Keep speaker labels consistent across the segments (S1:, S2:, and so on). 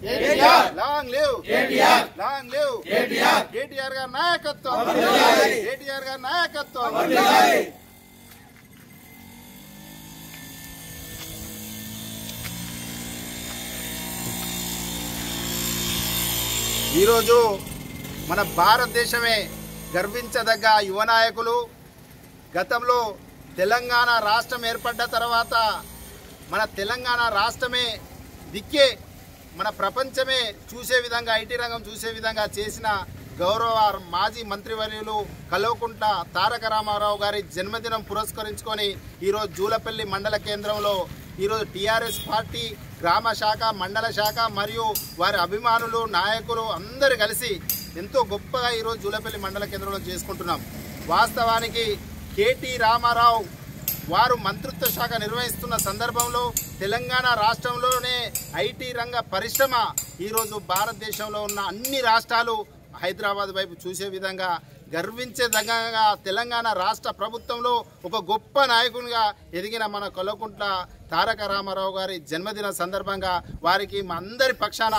S1: Long live long live KTR గారి నాయకత్వం కేటీఆర్ గారి నాయకత్వం ఈరోజు మన భారతదేశమే గర్వించదగ్గ యువ నాయకులు. గతంలో తెలంగాణ రాష్ట్రం ఏర్పడ్డ తర్వాత మన తెలంగాణ రాష్ట్రమే దిక్కే మన ప్రపంచమే చూసే విధంగా ఐటీ రంగం చూసే విధంగా చేసిన గౌరవ మాజీ మంత్రివర్యులు కల్వకుంట్ల తారక రామారావు గారి జన్మదినం పురస్కరించుకొని ఈరోజు జూలపల్లి మండల కేంద్రంలో ఈరోజు టీఆర్ఎస్ పార్టీ గ్రామ శాఖ మండల శాఖ మరియు వారి అభిమానులు నాయకులు అందరూ కలిసి ఎంతో గొప్పగా ఈరోజు జూలపల్లి మండల కేంద్రంలో చేసుకుంటున్నాం. వాస్తవానికి కేటీ రామారావు వారు మంత్రిత్వ శాఖ నిర్వహిస్తున్న సందర్భంలో తెలంగాణ రాష్ట్రంలోనే ఐటీ రంగ పరిశ్రమ ఈరోజు భారతదేశంలో ఉన్న అన్ని రాష్ట్రాలు హైదరాబాద్ వైపు చూసే విధంగా గర్వించేదగ్గగా తెలంగాణ రాష్ట్ర ప్రభుత్వంలో ఒక గొప్ప నాయకునిగా ఎదిగిన మన కల్వకుంట్ల తారక రామారావు గారి జన్మదిన సందర్భంగా వారికి మా అందరి పక్షాన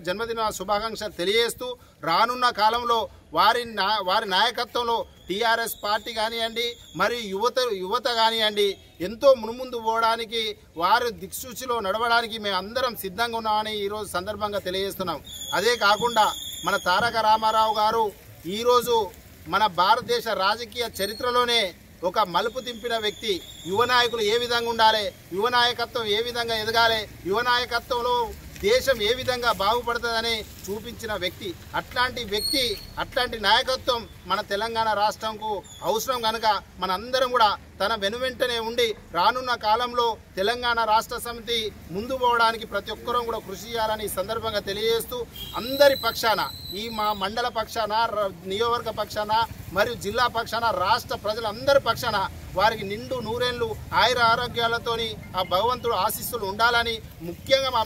S1: జన్మదిన శుభాకాంక్షలు తెలియజేస్తూ రానున్న కాలంలో వారి నాయకత్వంలో టీఆర్ఎస్ పార్టీ కానివ్వండి మరియు యువత కానివ్వండి ఎంతో మునుముందు పోవడానికి వారు దిక్సూచిలో నడవడానికి మేము అందరం సిద్ధంగా ఉన్నామని ఈరోజు సందర్భంగా తెలియజేస్తున్నాం. అదే కాకుండా మన తారక రామారావు గారు ఈరోజు మన భారతదేశ రాజకీయ చరిత్రలోనే ఒక మలుపు తింపిన వ్యక్తి. యువ నాయకులు ఏ విధంగా ఉండాలి, యువ నాయకత్వం ఏ విధంగా ఎదగాలి, యువ నాయకత్వంలో దేశం ఏ విధంగా బాగుపడుతుందని చూపించిన వ్యక్తి. అట్లాంటి నాయకత్వం మన తెలంగాణ రాష్ట్రంకు అవసరం కనుక మనందరం కూడా తన వెనువెంటనే ఉండి రానున్న కాలంలో తెలంగాణ రాష్ట్ర సమితి ముందు పోవడానికి ప్రతి ఒక్కరూ కూడా కృషి చేయాలని సందర్భంగా తెలియజేస్తూ అందరి పక్షాన ఈ మా మండల పక్షాన నియోజకవర్గ పక్షాన మరియు జిల్లా పక్షాన రాష్ట్ర ప్రజలందరి పక్షాన వారికి నిండు నూరేళ్లు ఆయుర ఆరోగ్యాలతోని ఆ భగవంతుడు ఆశీస్సులు ఉండాలని ముఖ్యంగా మా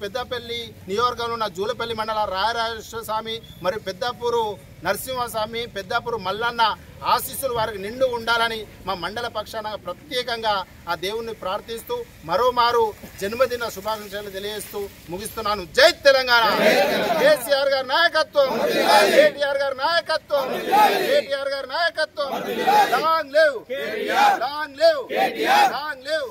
S1: పెద్దపల్లి నియోజకవర్గంలో ఉన్న జూలపల్లి మండల రాయరాజేశ్వర స్వామి మరియు పెద్దాపూరు నరసింహస్వామి పెద్దాపూరు మల్లన్న ఆశీస్సులు వారికి నిండు ఉండాలని మా మండల పక్షాన ప్రత్యేకంగా ఆ దేవుణ్ణి ప్రార్థిస్తూ మరోమారు జన్మదిన శుభాకాంక్షలు తెలియజేస్తూ ముగిస్తున్నాను. జై తెలంగాణ. కేసీఆర్ గారి నాయకత్వం, కేటీఆర్ గారి నాయకత్వం, కేటీఆర్ గారి నాయకత్వం. Long live, long live, long live.